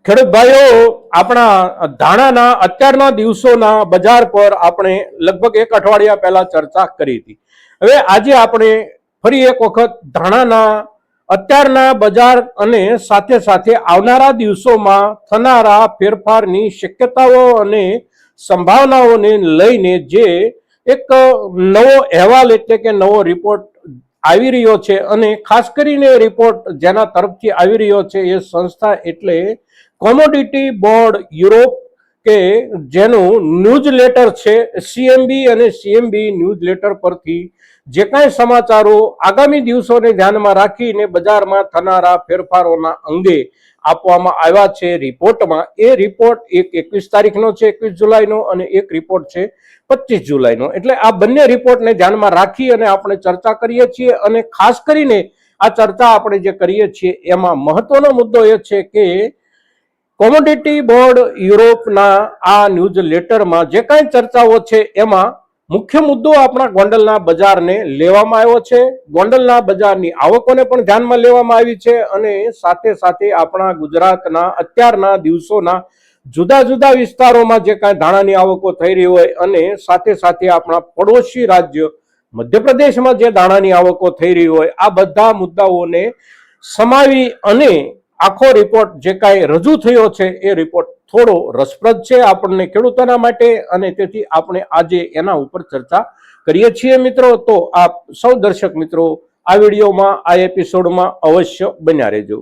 ખેડૂત ભાઈઓ, આપણા ધાણાના અત્યારના દિવસોના બજાર પર આપણે લગભગ એક અઠવાડિયા પહેલા ચર્ચા કરી હતી. હવે આજે આપણે ફરી એક વખત ધાણાના અત્યારના બજાર અને સાથે સાથે આવનારા દિવસોમાં થનારા ફેરફારની શક્યતાઓ અને સંભાવનાઓને લઈને જે એક નવો અહેવાલ એટલે કે નવો રિપોર્ટ આવી રહ્યો છે, અને ખાસ કરીને રિપોર્ટ જેના તરફથી આવી રહ્યો છે એ સંસ્થા એટલે કોમોડિટી બોર્ડ યુરોપ, કે જેનું ન્યૂઝલેટર છે સીએમબી, અને સીએમબી ન્યૂઝલેટર પરથી જે કાંઈ સમાચારો આગામી દિવસોને ધ્યાનમાં રાખીને બજારમાં થનારા ફેરફારોના અંગે આપવામાં આવ્યા છે રિપોર્ટમાં. એ રિપોર્ટ એક 21 તારીખનો છે, 21 જુલાઈનો, અને એક રિપોર્ટ છે 25 જુલાઈનો. એટલે આ બંને રિપોર્ટને ધ્યાનમાં રાખી અને આપણે ચર્ચા કરીએ છીએ. અને ખાસ કરીને આ ચર્ચા આપણે જે કરીએ છીએ એમાં મહત્વનો મુદ્દો એ છે કે કોમોડિટી બોર્ડ યુરોપના આ ન્યૂઝ લેટરમાં જે કાંઈ ચર્ચાઓ છે એમાં મુખ્ય મુદ્દો આપણા ગોંડલના બજારને લેવામાં આવ્યો છે. ગોંડલના બજારની આવકોને પણ ધ્યાનમાં લેવામાં આવી છે, અને સાથે સાથે આપણા ગુજરાતના અત્યારના દિવસોના જુદા જુદા વિસ્તારોમાં જે કાંઈ ધાણાની આવકો થઈ રહી હોય, અને સાથે સાથે આપણા પડોશી રાજ્ય મધ્યપ્રદેશમાં જે દાણાની આવકો થઈ રહી હોય, આ બધા મુદ્દાઓને સમાવી અને આખો રિપોર્ટ જે કાંઈ રજૂ થયો છે એ રિપોર્ટ થોડો રસપ્રદ છે આપણને ખેડૂતોના માટે, અને તેથી આપણે આજે એના ઉપર ચર્ચા કરીએ છીએ મિત્રો. તો આપ સૌ દર્શક મિત્રો આ વિડીયોમાં, આ એપિસોડમાં અવશ્ય બન્યા રહેજો.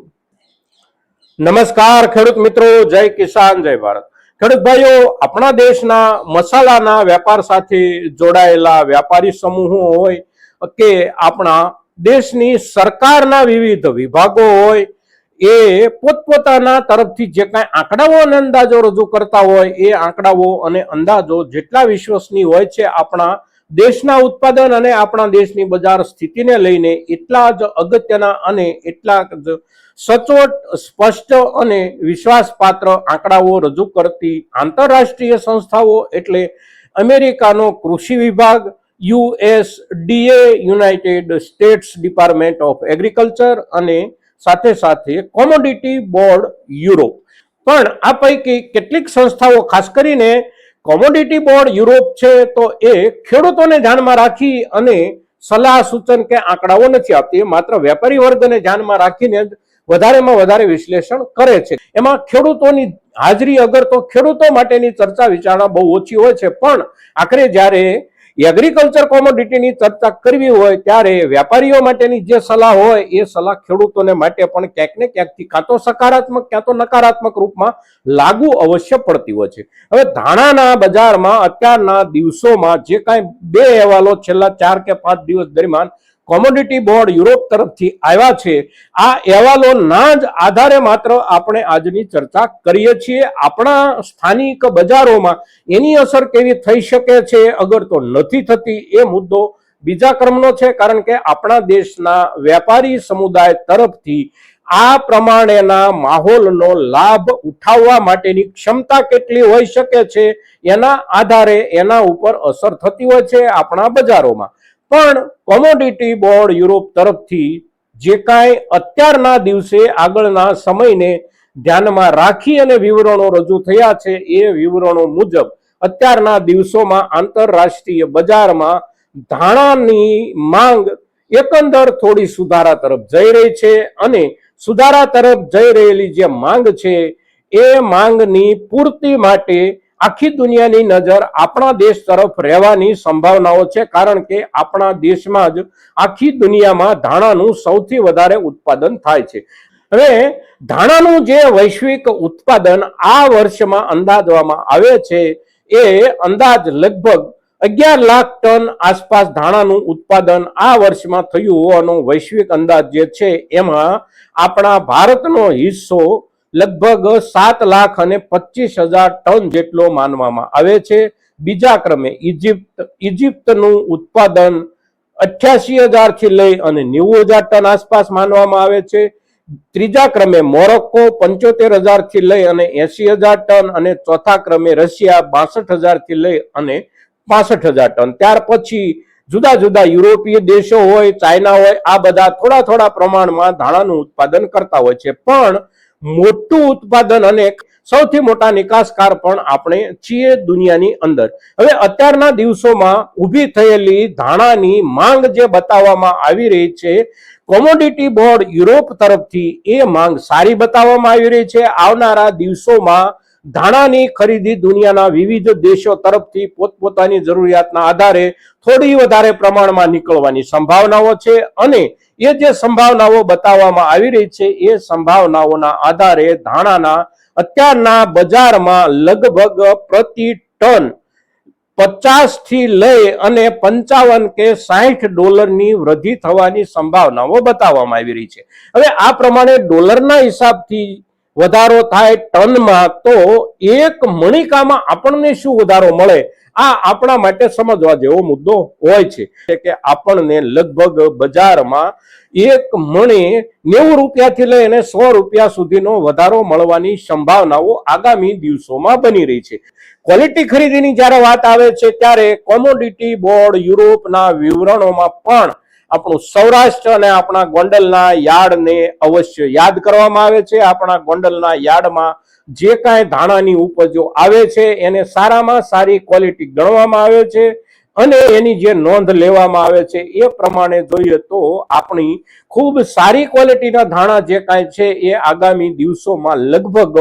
નમસ્કાર ખેડૂત મિત્રો, જય કિસાન, જય ભારત. ખેડૂત ભાઈઓ, આપણા દેશના મસાલાના વેપાર સાથે જોડાયેલા વ્યાપારી સમૂહો હોય કે આપણા દેશની સરકારના વિવિધ વિભાગો હોય, એ પોતપોતાના તરફથી જે કાંઈ આંકડાઓ અને અંદાજો રજૂ કરતા હોય, એ આંકડાઓ અને અંદાજો જેટલા વિશ્વસનીય હોય છે આપણા દેશના ઉત્પાદન અને આપણા દેશની બજાર સ્થિતિને લઈને, એટલા જ અગત્યના અને એટલા જ સચોટ, સ્પષ્ટ અને વિશ્વાસપાત્ર આંકડાઓ રજૂ કરતી આંતરરાષ્ટ્રીય સંસ્થાઓ એટલે અમેરિકાનો કૃષિ વિભાગ, યુએસડીએ, United states department of agriculture, અને સાથે સાથે કોમોડિટી બોર્ડ યુરોપ. પણ આ પૈકી કેટલીક સંસ્થાઓ, ખાસ કરીને કોમોડિટી બોર્ડ યુરોપ છે, તો એ ખેડૂતોને ધ્યાનમાં રાખી અને સલાહ સૂચન કે આંકડાઓ નથી આપતી. એ માત્ર વેપારી વર્ગને ધ્યાનમાં રાખીને જ વધારેમાં વધારે વિશ્લેષણ કરે છે. એમાં ખેડૂતોની હાજરી અગર તો ખેડૂતો માટેની ચર્ચા વિચારણા બહુ ઓછી હોય છે, પણ આખરે જ્યારે એગ્રીકલ્ચર કોમોડિટીની ચર્ચા કરવી હોય ત્યારે વેપારીઓ માટેની જે સલાહ હોય એ સલાહ ખેડૂતોને માટે પણ ક્યાંક ને ક્યાંકથી કાં તો સકારાત્મક ક્યાં તો નકારાત્મક રૂપમાં લાગુ અવશ્ય પડતી હોય છે. હવે ધાણાના બજારમાં અત્યારના દિવસોમાં જે કાંઈ બે અહેવાલો છેલ્લા 4 કે 5 દિવસ દરમિયાન કોમોડિટી બોર્ડ યુરોપ તરફથી આવ્યા છે, આ અહેવાલોના જ આધારે માત્ર આપણે આજની ચર્ચા કરીએ છીએ. આપણા સ્થાનિક બજારોમાં એની અસર કેવી થઈ શકે છે, અગર તો નથી થતી, એ મુદ્દો બીજા ક્રમનો છે. કારણ કે આપણા દેશના વેપારી સમુદાય તરફથી આ પ્રમાણેના માહોલનો લાભ ઉઠાવવા માટેની ક્ષમતા કેટલી હોઈ શકે છે એના આધારે એના ઉપર અસર થતી હોય છે આપણા બજારોમાં. પણ કોમોડિટી બોર્ડ યુરોપ તરફથી જે કાંઈ અત્યારના દિવસે આગળના સમયને ધ્યાનમાં રાખી અને વિવરણો રજૂ થયા છે, એ વિવરણો મુજબ અત્યારના દિવસોમાં આંતરરાષ્ટ્રીય બજારમાં ધાણાની માંગ એકંદર થોડી સુધારા તરફ જઈ રહી છે, અને સુધારા તરફ જઈ રહેલી જે માંગ છે એ માંગની પૂર્તિ માટે આખી દુનિયાની નજર આપણા દેશ તરફ રહેવાની સંભાવનાઓ છે. કારણ કે આપણા દેશમાં જ આખી દુનિયામાં ધાણાનું સૌથી વધારે ઉત્પાદન થાય છે. હવે ધાણાનું જે વૈશ્વિક ઉત્પાદન આ વર્ષમાં અંદાજવામાં આવે છે, એ અંદાજ લગભગ 11 લાખ ટન આસપાસ ધાણાનું ઉત્પાદન આ વર્ષમાં થયું હોવાનો વૈશ્વિક અંદાજ જે છે, એમાં આપણા ભારતનો હિસ્સો લગભગ 7,25,000 ટન જેટલો માનવામાં આવે છે. બીજા ક્રમે ઇજિપ્તનું ઉત્પાદન 88,000 થી લઈ અને 90,000 ટન આસપાસ માનવામાં આવે છે. ત્રીજા ક્રમે મોરોક્કો 75,000 થી લઈ અને 80,000 ટન, અને ચોથા ક્રમે રશિયા 62,000 થી લઈ અને 65,000 ટન. ત્યાર પછી જુદા જુદા યુરોપીય દેશો હોય, ચાઇના હોય, આ બધા થોડા થોડા પ્રમાણમાં ધાણાનું ઉત્પાદન કરતા હોય છે. પણ મોટું ઉત્પાદન અને સૌથી મોટા નિકાસકાર પણ આપણે છીએ દુનિયાની અંદર. હવે અત્યારના દિવસોમાં ઊભી થયેલી ધાણાની માંગ જે બતાવવામાં આવી રહી છે કોમોડિટી બોર્ડ યુરોપ તરફથી, એ માંગ સારી બતાવવામાં આવી રહી છે. આવનારા દિવસોમાં ધાણાની ખરીદી દુનિયાના વિવિધ દેશો તરફથી પોતપોતાની જરૂરિયાતના આધારે થોડી વધારે પ્રમાણમાં નીકળવાની સંભાવનાઓ છે અને એ જે સંભાવનાઓ બતાવવામાં આવી રહી છે એ સંભાવનાઓના આધારે ધાણાના અત્યારના બજારમાં લગભગ પ્રતિ ટન 50 થી લઈ અને 55 કે 60 ડોલરની વૃદ્ધિ થવાની સંભાવનાઓ બતાવવામાં આવી રહી છે. હવે આ પ્રમાણે ડોલરના હિસાબથી વધારો થાય ટનમાં, તો એક મણિકામાં આપણને શું વધારો મળે, આ આપણા માટે સમજવા જેવો મુદ્દો હોય છે કે આપણને લગભગ બજારમાં એક મણે 90 રૂપિયાથી લઈને 100 રૂપિયા સુધીનો વધારો મળવાની સંભાવનાઓ આગામી દિવસોમાં બની રહી છે. ક્વોલિટી ખરીદીની જ્યારે વાત આવે છે ત્યારે કોમોડિટી બોર્ડ યુરોપના વિવરણોમાં પણ આપણું સૌરાષ્ટ્ર અને આપણા ગોંડલના યાર્ડને અવશ્ય યાદ કરવામાં આવે છે. આપણા ગોંડલના યાર્ડમાં જે કાંઈ ધાણાની ઉપજો આવે છે એને સારામાં સારી ક્વોલિટી ગણવામાં આવે છે અને એની જે નોંધ લેવામાં આવે છે એ પ્રમાણે જોઈએ તો આપણી ખૂબ સારી ક્વોલિટીના ધાણા જે કાંઈ છે એ આગામી દિવસોમાં લગભગ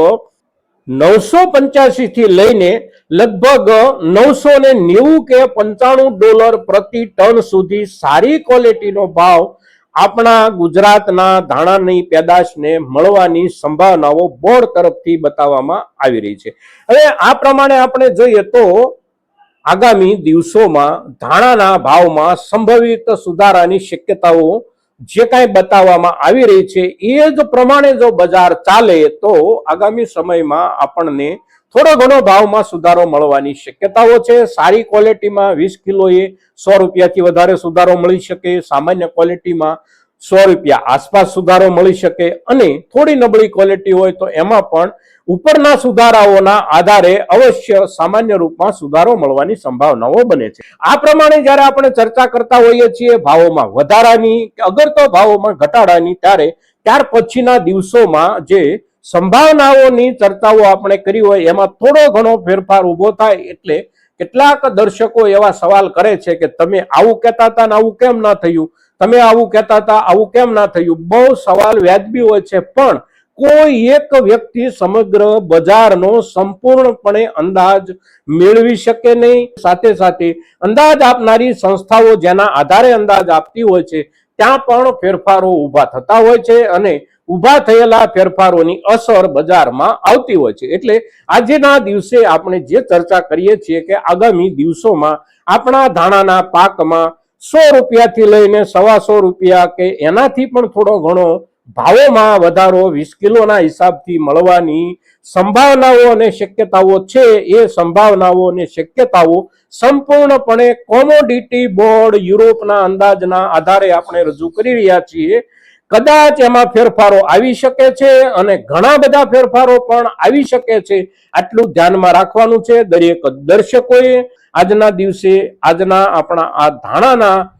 985 થી લઈને લગભગ 990 કે 95 ડોલર પ્રતિ ટન સુધી સારી ક્વોલિટીનો ભાવ આપણા ગુજરાતના ધાણાની પેદાશને મળવાની સંભાવનાઓ બોર્ડ તરફથી બતાવવામાં આવી રહી છે. હવે આ પ્રમાણે આપણે જોઈએ તો આગામી દિવસોમાં ધાણાના ભાવમાં સંભવિત સુધારાની શક્યતાઓ જે કાંઈ બતાવવામાં આવી રહી છે એ જ પ્રમાણે જો બજાર ચાલે તો આગામી સમયમાં આપણને થોડો ઘણો ભાવમાં સુધારો મળવાની શક્યતાઓ છે. સારી ક્વોલિટીમાં 20 કિલોએ 100 રૂપિયાથી વધારે સુધારો મળી શકે, સામાન્ય ક્વોલિટીમાં 100 રૂપિયા આસપાસ સુધારો મળી શકે અને થોડી નબળી ક્વોલિટી હોય તો એમાં પણ ઉપરના સુધારાઓના આધારે અવશ્ય સામાન્ય રૂપમાં સુધારો મળવાની સંભાવનાઓ બને છે. આ પ્રમાણે જ્યારે આપણે ચર્ચા કરતા હોઈએ છીએ ભાવોમાં વધારાની કે અગર તો ભાવોમાં ઘટાડાની, ત્યાર પછીના દિવસોમાં જે સંભાવનાઓની ચર્ચાઓ આપણે કરી હોય એમાં થોડો ઘણો ફેરફાર ઉભો થાય. એટલે કેટલાક દર્શકો એવા સવાલ કરે છે કે તમે આવું કહેતા હતા ને આવું કેમ ના થયું, તમે આવું કહેતા હતા આવું કેમ ના થયું. બહુ સવાલ વ્યાજબી હોય છે, પણ કોઈ એક વ્યક્તિ સમગ્ર બજારનો સંપૂર્ણપણે અંદાજ મેળવી શકે નહીં. સાથે સાથે અંદાજ આપનારી સંસ્થાઓ જેના આધારે અંદાજ આપતી હોય છે ત્યાં પણ ફેરફારો ઊભા થતા હોય છે અને ઊભા થયેલા ફેરફારોની અસર બજારમાં આવતી હોય છે. એટલે આજના દિવસે આપણે જે ચર્ચા કરીએ છીએ કે આગામી દિવસોમાં આપણા ધાણાના પાકમાં 100 રૂપિયાથી લઈને 125 રૂપિયા કે એનાથી પણ થોડો ઘણો ભાવોમાં વધારો 20 કિલોના હિસાબથી મળવાની સંભાવનાઓ અને શક્યતાઓ છે. એ સંભાવનાઓ અને શક્યતાઓ સંપૂર્ણપણે કોમોડિટી બોર્ડ યુરોપના અંદાજના આધારે આપણે રજૂ કરી રહ્યા છીએ. કદાચ એમાં ફેરફારો આવી શકે છે અને ઘણા બધા ફેરફારો પણ આવી શકે છે. આટલું ધ્યાનમાં રાખવાનું છે દરેક દર્શકોએ. આજના દિવસે આજના આપણા આ ધાણાના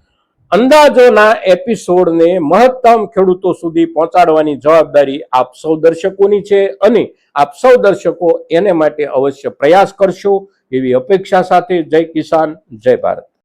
અંદાજોના એપિસોડને મહત્તમ ખેડૂતો સુધી પહોંચાડવાની જવાબદારી આપ સૌ દર્શકોની છે અને આપ સૌ દર્શકો એને માટે અવશ્ય પ્રયાસ કરશો એવી અપેક્ષા સાથે જય કિસાન, જય ભારત.